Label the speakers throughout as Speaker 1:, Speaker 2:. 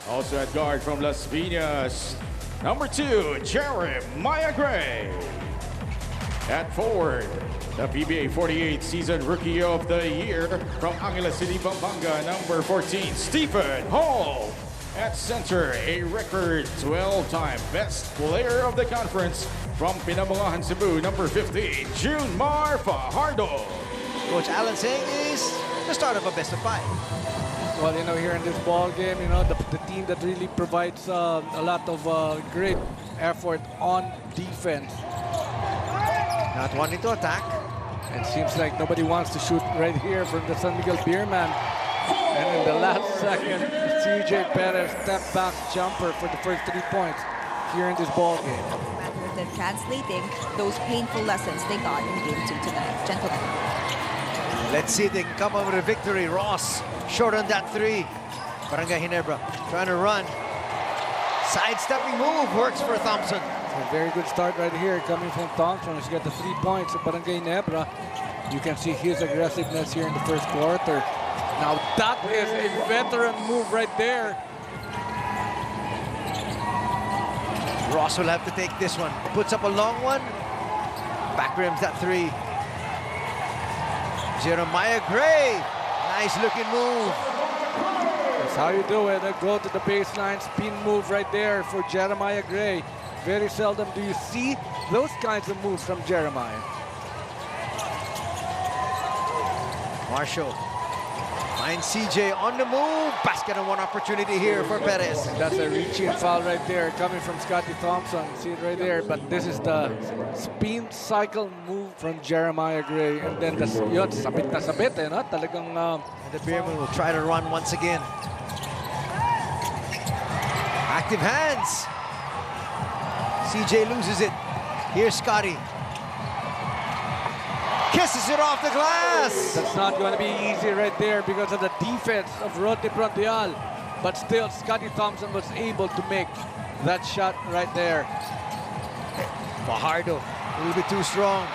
Speaker 1: Also at guard from Las Piñas, number 2, Jeremiah Gray. At forward, the PBA 48 season Rookie of the Year from Angeles City, Pampanga, number 14, Stephen Hall. At center, a record 12-time Best Player of the Conference from Pinamalahan, Cebu, number 15, Junmar Fajardo.
Speaker 2: Coach Alan saying is the start of a best of 5.
Speaker 3: Well, here in this ball game, the team that really provides a lot of great effort on defense.
Speaker 2: Not wanting to attack.
Speaker 3: It seems like nobody wants to shoot right here from the San Miguel Beermen. And in the last second, CJ Perez step back jumper for the first 3 points here in this ball game.
Speaker 4: Matter of them translating those painful lessons they got in Game 2 tonight. Gentlemen.
Speaker 2: Let's see if they can come up with a victory. Ross short on that 3. Barangay Ginebra trying to run. Sidestepping move works for Thompson.
Speaker 3: A very good start right here coming from Thompson. He's got the 3 points at Barangay Ginebra. You can see his aggressiveness here in the first quarter. Now that is a veteran move right there.
Speaker 2: Ross will have to take this one. Puts up a long one. Back rims that 3. Jeremiah Gray. Nice looking move.
Speaker 3: That's how you do it. Go to the baseline, spin move right there for Jeremiah Gray. Very seldom do you see those kinds of moves from Jeremiah.
Speaker 2: Marshall finds CJ on the move. Basket and 1 opportunity here for Perez.
Speaker 3: That's a reaching foul right there coming from Scotty Thompson. See it right there. But this is the spin cycle move from Jeremiah Gray. And then yun, sabit na sabit no? Talagang
Speaker 2: And the Beermen will try to run once again. Active hands. CJ loses it. Here's Scotty. Kisses it off the glass.
Speaker 3: That's not going to be easy right there because of the defense of Rodney Prontial. But still, Scotty Thompson was able to make that shot right there.
Speaker 2: Fajardo, a little bit too strong.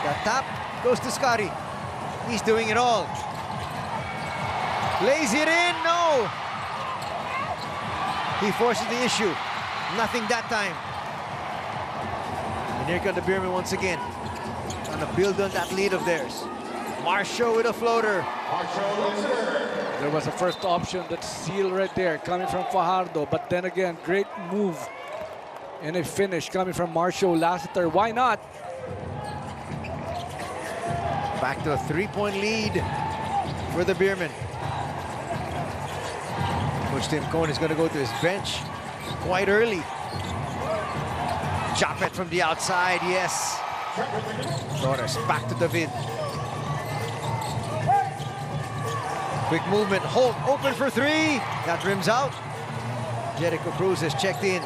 Speaker 2: The tap goes to Scotty. He's doing it all. Lays it in, no. He forces the issue. Nothing that time. And here come the Beermen once again. Trying to build on that lead of theirs. Marshall with a floater.
Speaker 3: There was a first option that's sealed right there coming from Fajardo. But then again, great move and a finish coming from Marshall Lassiter. Why not?
Speaker 2: Back to a 3-point lead for the Beermen. Coach Tim Cohn is going to go to his bench quite early. Chop it from the outside, yes. Torres back to David. Quick movement, Holt open for 3. That rims out. Jericho Cruz has checked in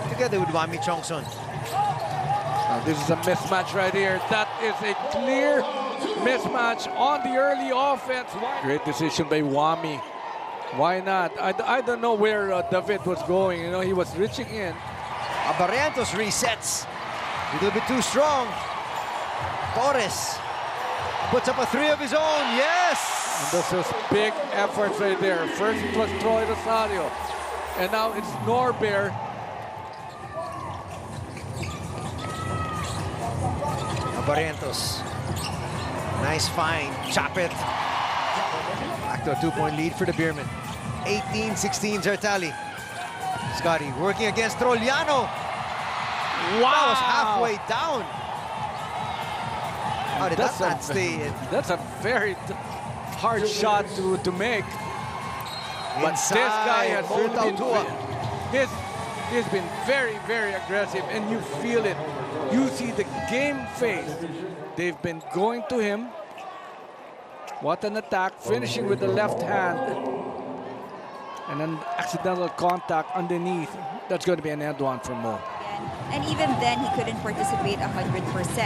Speaker 2: together with Wami Chongson.
Speaker 3: Now this is a mismatch right here. That is a clear mismatch on the early offense. Great decision by Wami. Why not? I don't know where David was going. He was reaching in.
Speaker 2: Barrientos resets. A little bit too strong. Torres puts up a 3 of his own. Yes!
Speaker 3: And this is big effort right there. First it was Troy Rosario. And now it's Norbert.
Speaker 2: Barrientos. Nice find. Chop it. Back to a 2-point lead for the Beermen. 18-16 is our tally. Scotty working against Troliano.
Speaker 3: Wow!
Speaker 2: That was halfway down. How did that not stay in?
Speaker 3: That's a very hard shot to make. But
Speaker 2: Inside,
Speaker 3: this guy has really
Speaker 2: Motautua.
Speaker 3: he's been very, very aggressive, and you feel it. You see the game face. They've been going to him. What an attack, finishing with the left hand. And an accidental contact underneath. That's going to be an end one for Mo.
Speaker 4: And even then, he couldn't participate 100%.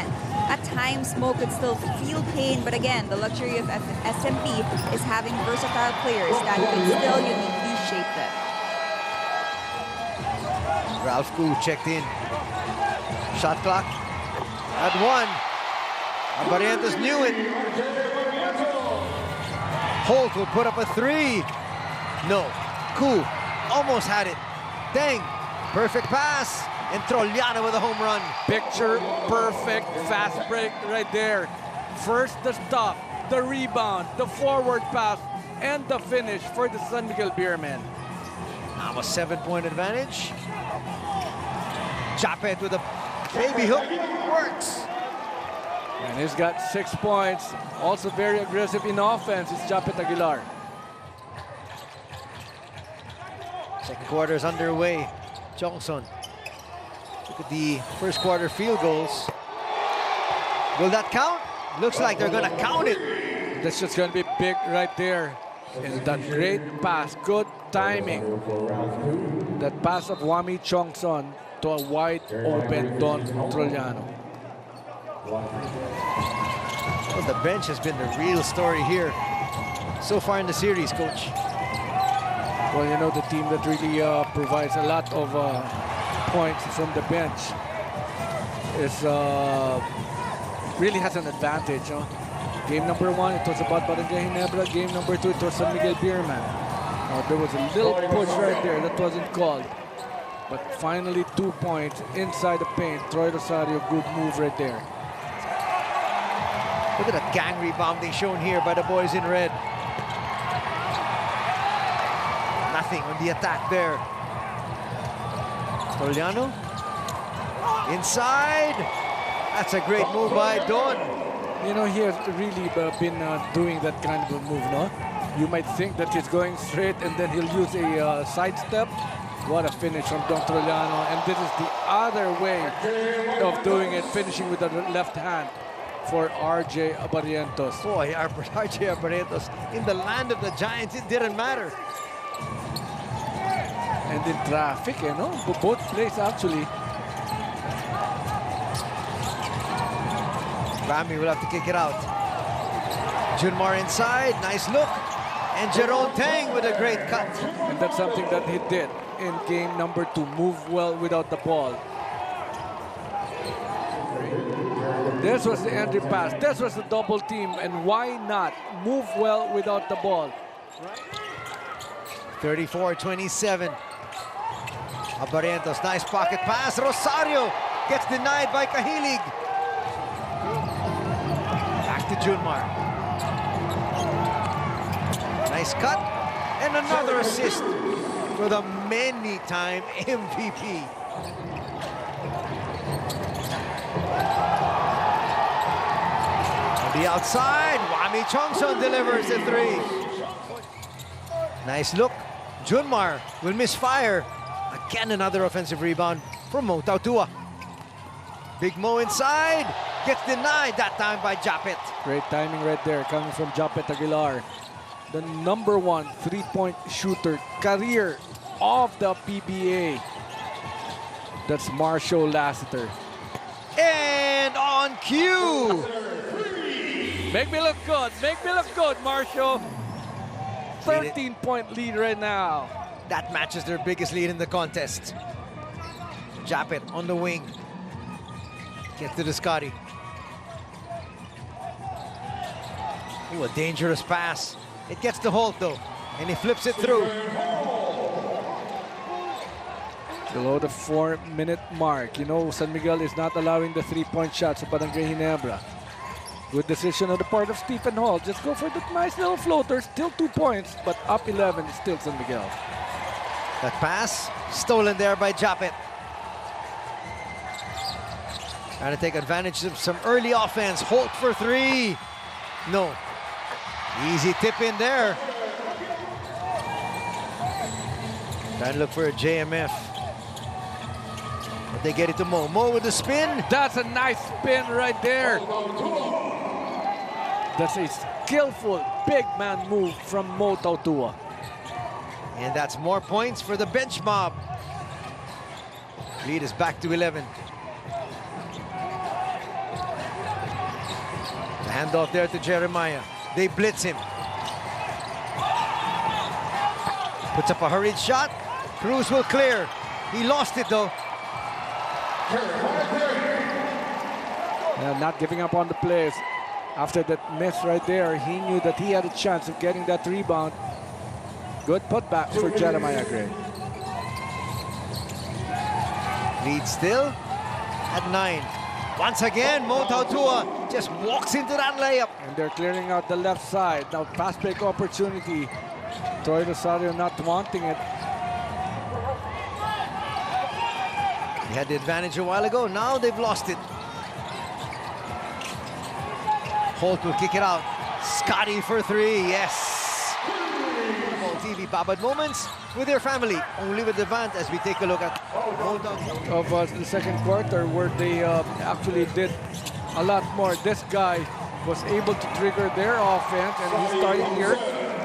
Speaker 4: At times, Mo could still feel pain, but again, the luxury of SMP is having versatile players that can still uniquely shape them.
Speaker 2: Ralph Koo checked in. Shot clock at 1. Barrientos knew it. Holt will put up a 3. No. Ku almost had it. Dang, perfect pass. And Trollano with a home run.
Speaker 3: Picture perfect fast break right there. First the stop, the rebound, the forward pass, and the finish for the San Miguel Beermen.
Speaker 2: Now a 7-point advantage. Japet with a baby hook. Works.
Speaker 3: And he's got 6 points. Also very aggressive in offense is Japet Aguilar.
Speaker 2: Second quarter is underway. Johnson. Look at the first quarter field goals. Will that count? Looks like they're going to count it.
Speaker 3: That's just going to be big right there. And that great pass, good timing. That pass of Wami Chongson to a wide open Don Trollano.
Speaker 2: Well, the bench has been the real story here so far in the series, Coach.
Speaker 3: Well, you know, the team that really provides a lot of points from the bench is really has an advantage. Huh? Game number 1, it was about Barangay Ginebra. Game number 2, it was San Miguel Beermen. There was a little push right there that wasn't called. But finally 2 points inside the paint. Troy Rosario, good move right there.
Speaker 2: Look at that gang rebounding shown here by the boys in red. Nothing on the attack there. Trollano. Inside. That's a great move by Don.
Speaker 3: You know, he has really been doing that kind of a move, no? You might think that he's going straight and then he'll use a sidestep. What a finish from Don Trollano. And this is the other way of doing it, finishing with the left hand for RJ Barrientos.
Speaker 2: Boy, RJ Barrientos, in the land of the Giants, it didn't matter.
Speaker 3: And in traffic, you know, both plays actually.
Speaker 2: Rami will have to kick it out. Junmar inside, nice look. And Jerome Tang with a great cut.
Speaker 3: And that's something that he did in game number 2, move well without the ball. This was the entry pass, this was the double team, and why not move well without the ball?
Speaker 2: 34-27. Barrientos, nice pocket pass. Rosario gets denied by Cahilig. Back to Junmar. Nice cut. And another assist for the many-time MVP. On the outside, Wami Chongson delivers the 3. Nice look. Junmar will misfire. Again, another offensive rebound from Mo Tautua. Big Mo inside. Gets denied that time by Japet.
Speaker 3: Great timing right there coming from Japet Aguilar. The number 1 3-point shooter career of the PBA. That's Marshall Lassiter.
Speaker 2: And on cue.
Speaker 3: Make me look good, Marshall. 13-point lead right now.
Speaker 2: That matches their biggest lead in the contest. Japet on the wing. Gets to the Scotty. Ooh, a dangerous pass. It gets to Holt though, and he flips it through.
Speaker 3: Below the 4-minute mark. You know, San Miguel is not allowing the 3-point shots of Barangay Ginebra. Good decision on the part of Stephen Hall. Just go for the nice little floater. Still 2 points, but up 11 is still San Miguel.
Speaker 2: That pass stolen there by Japet. Trying to take advantage of some early offense. Holt for 3. No. Easy tip in there. Trying to look for a JMF. But they get it to Mo. Mo with the spin.
Speaker 3: That's a nice spin right there. That's a skillful big man move from Mo Tautua.
Speaker 2: And that's more points for the bench mob. Lead is back to 11. The handoff there to Jeremiah. They blitz him. Puts up a hurried shot. Cruz will clear. He lost it though.
Speaker 3: Not giving up on the plays. After that miss right there, he knew that he had a chance of getting that rebound. Good putback for Jeremiah Gray.
Speaker 2: Lead still at 9. Once again, Mo Tautua just walks into that layup.
Speaker 3: And they're clearing out the left side. Now fast break opportunity. Troy Rosario not wanting it.
Speaker 2: He had the advantage a while ago. Now they've lost it. Holt will kick it out. Scotty for 3. Yes. TV Babad moments with their family. Only with Devant as we take a look at
Speaker 3: Of the second quarter where they actually did a lot more. This guy was able to trigger their offense, and he's starting here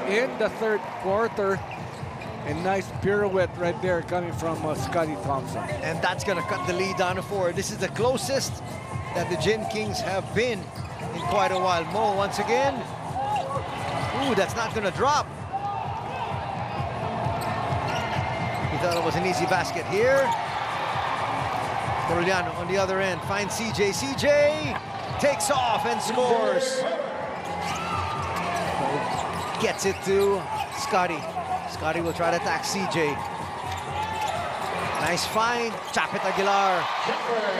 Speaker 3: in the third quarter. A nice pirouette right there coming from Scotty Thompson.
Speaker 2: And that's going to cut the lead down to 4. This is the closest that the Gin Kings have been in quite a while. Mo once again. Ooh, that's not going to drop. He thought it was an easy basket here. Coroliano on the other end finds CJ. CJ takes off and scores. Gets it to Scotty. Scotty will try to attack CJ. Nice find. Chapit Aguilar.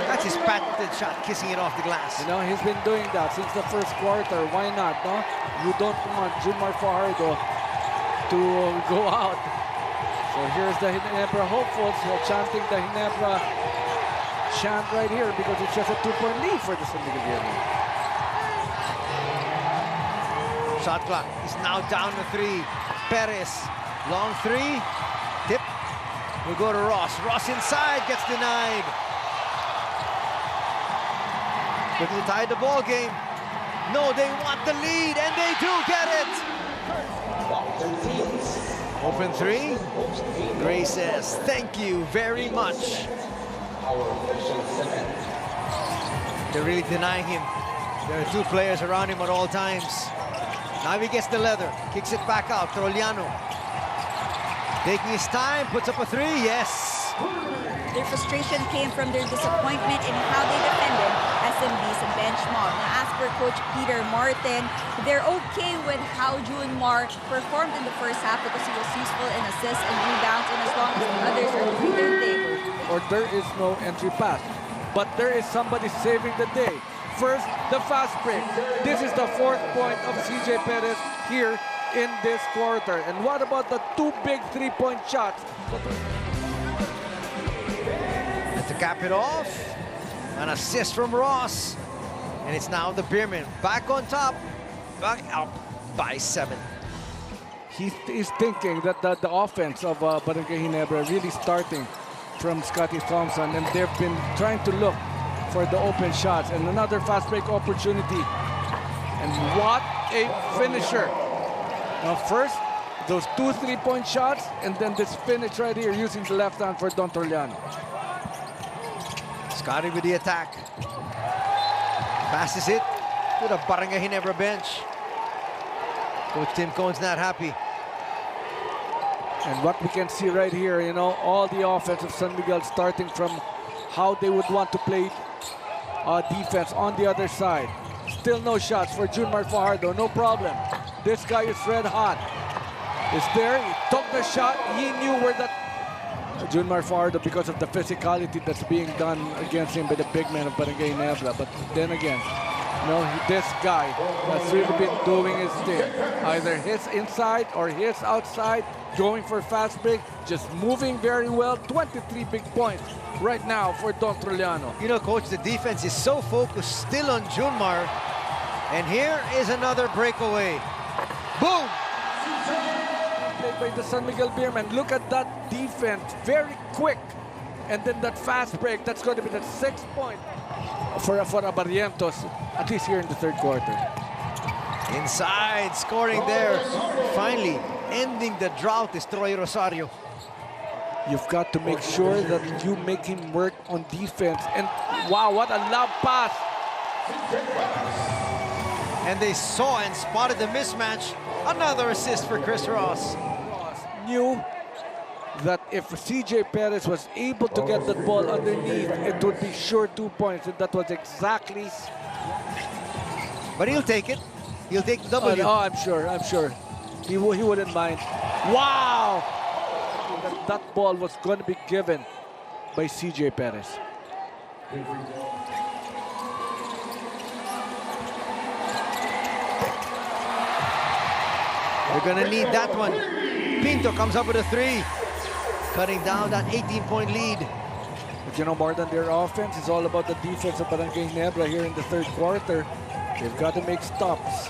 Speaker 2: That's his patented shot, kissing it off the glass.
Speaker 3: You know, he's been doing that since the first quarter. Why not, no? You don't want Junmar Fajardo to go out. So here's the Ginebra hopefuls chanting the Ginebra chant right here because it's just a 2-point lead for the San Miguel Beermen.
Speaker 2: Shot clock is now down to 3. Perez, long 3. Tip. Will go to Ross. Ross inside, gets denied. Looking to tie the ball game. No, they want the lead, and they do get it. Open 3. Gray says, thank you very much. They're really denying him. There are 2 players around him at all times. Now he gets the leather. Kicks it back out. Coroliano. Taking his time. Puts up a 3. Yes.
Speaker 4: Their frustration came from their disappointment in how they defended SMB's bench mob. Now, as per Coach Peter Martin, they're okay with how Junmar performed in the first half because he was useful in assists and rebounds, and as long as the others are doing their thing.
Speaker 3: Or there is no entry pass. But there is somebody saving the day. First, the fast break. This is the 4th point of CJ Perez here in this quarter. And what about the 2 big 3-point shots?
Speaker 2: And to cap it off, an assist from Ross. And it's now the Beermen back on top, back up by 7.
Speaker 3: He's thinking that the offense of Barangay Ginebra really starting from Scotty Thompson, and they've been trying to look for the open shots. And another fast break opportunity. And what a finisher. Now first, those 2 3-point shots, and then this finish right here using the left hand for Don Torliano.
Speaker 2: Scotty with the attack. Passes it to the Barangay Ginebra bench. Coach Tim Cohn's not happy.
Speaker 3: And what we can see right here, you know, all the offense of San Miguel starting from how they would want to play defense on the other side. Still no shots for Junmar Fajardo, no problem. This guy is red hot. Is there, he took the shot, he knew where that... Junmar Fajardo, because of the physicality that's being done against him by the big man of Barangay Ginebra. But then again, no, this guy has really been doing his thing. Either his inside or his outside, going for fast break, just moving very well. 23 big points right now for Don Trujano.
Speaker 2: You know, Coach, the defense is so focused still on Junmar. And here is another breakaway. Boom!
Speaker 3: By the San Miguel Beermen. Look at that defense, very quick. And then that fast break, that's going to be the 6th point for Barrientos, at least here in the third quarter.
Speaker 2: Inside, scoring there. Finally, ending the drought is Troy Rosario.
Speaker 3: You've got to make sure that you make him work on defense. And wow, what a lob pass.
Speaker 2: And they saw and spotted the mismatch. Another assist for Chris Ross.
Speaker 3: Ross knew that if CJ Perez was able to get that ball underneath, it would be sure 2 points. And that was exactly...
Speaker 2: But he'll take it. He'll take the W.
Speaker 3: Oh, I'm sure. He wouldn't mind. Wow! That ball was going to be given by CJ Perez.
Speaker 2: They're gonna need that one. Pinto comes up with a 3, cutting down that 18-point lead.
Speaker 3: But you know, more than their offense, it's all about the defense of Barangay Ginebra here in the third quarter. They've got to make stops.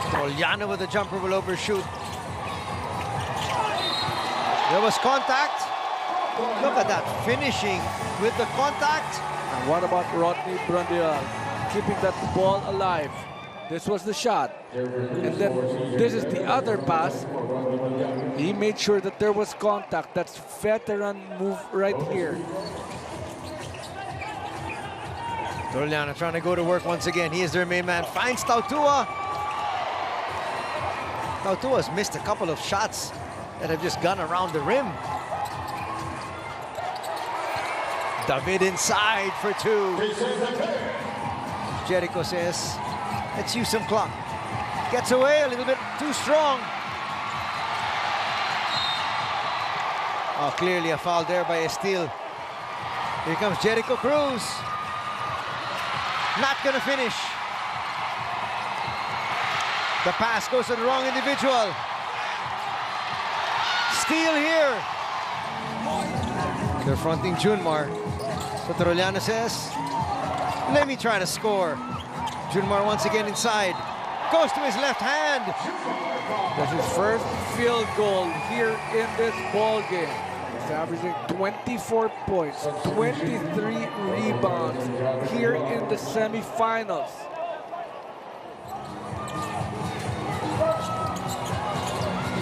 Speaker 2: Trollano with a jumper will overshoot. There was contact. Look at that, finishing with the contact.
Speaker 3: And what about Rodney Brundial keeping that ball alive? This was the shot. And then this is the other pass. He made sure that there was contact. That's veteran move right here.
Speaker 2: Trollano trying to go to work once again. He is their main man. Finds Tautua. Tautua's missed a couple of shots that have just gone around the rim. David inside for 2. Jericho says, let's use some clock. Gets away a little bit too strong. Oh, clearly a foul there by Estil. Here comes Jericho Cruz. Not gonna finish. The pass goes to the wrong individual. Steal here. They're fronting Junmar. But Trollano says, let me try to score. Junmar once again inside. Goes to his left hand.
Speaker 3: That's his first field goal here in this ball game. He's averaging 24 points, 23 rebounds here in the semifinals.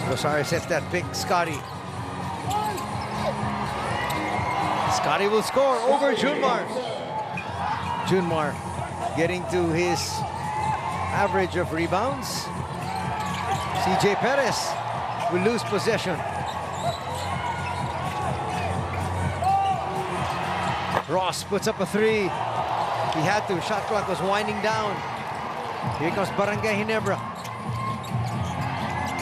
Speaker 2: Rosario sets that pick. Scotty. Scotty will score over Junmar. Junmar getting to his average of rebounds. CJ Perez will lose possession. Ross puts up a 3. He had to. Shot clock was winding down. Here comes Barangay Ginebra.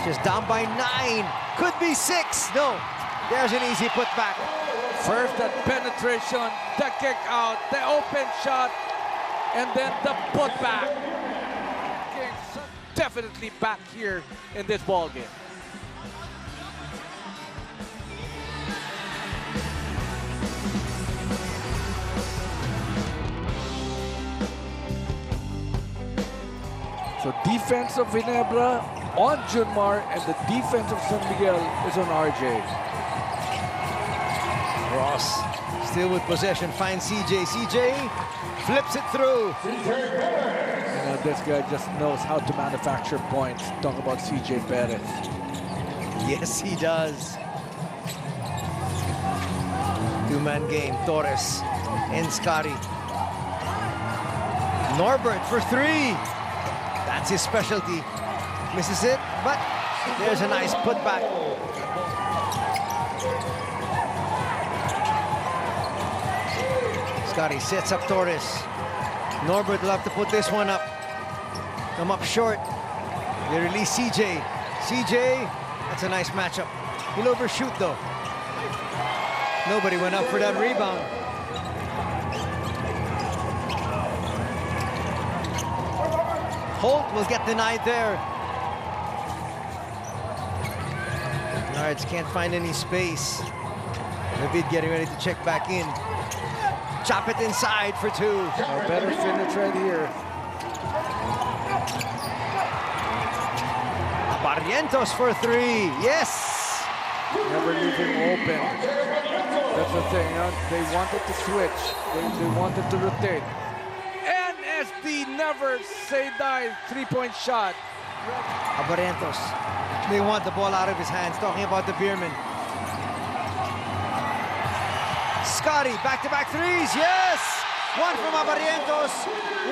Speaker 2: Just down by 9. Could be 6. No. There's an easy putback.
Speaker 3: First that penetration, the kick out, the open shot, and then the putback. Kings definitely back here in this ball game. So defense of Ginebra on Junmar, and the defense of San Miguel is on RJ.
Speaker 2: Ross still with possession, finds CJ. CJ flips it through.
Speaker 3: You know, this guy just knows how to manufacture points. Talk about CJ Perez.
Speaker 2: Yes, he does. 2-man game. Torres and Scotty. Norbert for 3. That's his specialty. Misses it, but there's a nice putback. Scotty sets up Torres. Norbert will have to put this one up. Come up short. They release CJ. CJ, that's a nice matchup. He'll overshoot though. Nobody went up for that rebound. Holt will get denied there. Nards can't find any space. David getting ready to check back in. Chop it inside for 2.
Speaker 3: A better finish right here.
Speaker 2: Barrientos for 3. Yes!
Speaker 3: Never leave him open. That's the thing, huh? They wanted to switch. They wanted to rotate. NSD never say die 3-point shot.
Speaker 2: Barrientos. They want the ball out of his hands. Talking about the Beermen. Scotty, back-to-back 3s, yes! 1 from Barrientos,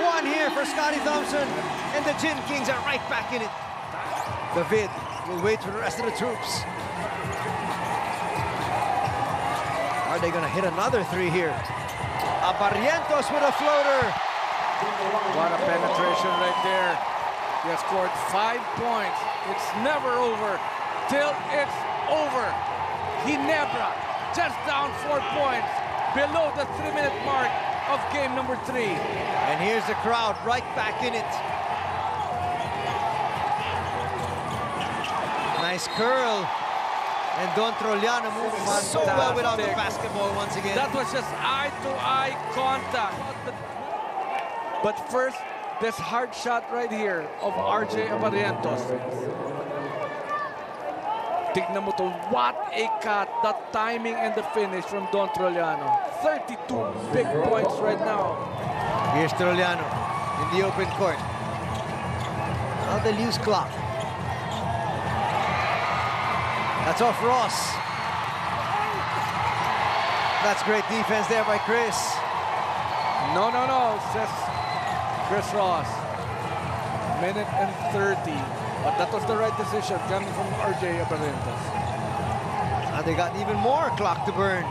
Speaker 2: 1 here for Scotty Thompson, and the Gin Kings are right back in it. David will wait for the rest of the troops. Are they gonna hit another 3 here? Barrientos with a floater.
Speaker 3: What a penetration right there. He has scored 5 points. It's never over till it's over. Ginebra just down 4 points, below the 3-minute mark of game number 3.
Speaker 2: And here's the crowd right back in it. Nice curl. And Don Troliano moving so well without the basketball once again.
Speaker 3: That was just eye-to-eye contact. But first, this hard shot right here of RJ Barrientos. Tignan mo to, what a cut, the timing and the finish from Don Troliano. 32 big points right now.
Speaker 2: Here's Troliano in the open court. Now the loose clock. That's off Ross. That's great defense there by Chris.
Speaker 3: No, says Chris Ross. Minute and 30. But that was the right decision coming from RJ Barrientos.
Speaker 2: Now they got even more clock to burn.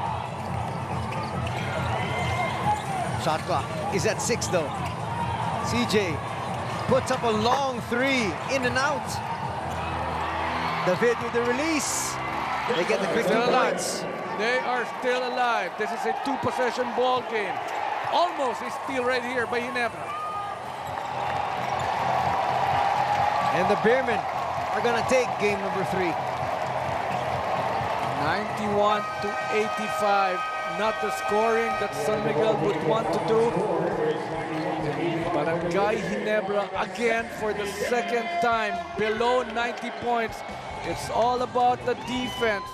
Speaker 2: Shot clock is at 6 though. CJ puts up a long 3, in and out. David with the release. They get the quick 2 points.
Speaker 3: They are still alive. This is a 2-possession ball game. Almost a steal right here by Ginebra.
Speaker 2: And the Beermen are gonna take game number 3.
Speaker 3: 91-85. Not the scoring that San Miguel would want to do. Barangay Ginebra again for the second time below 90 points. It's all about the defense.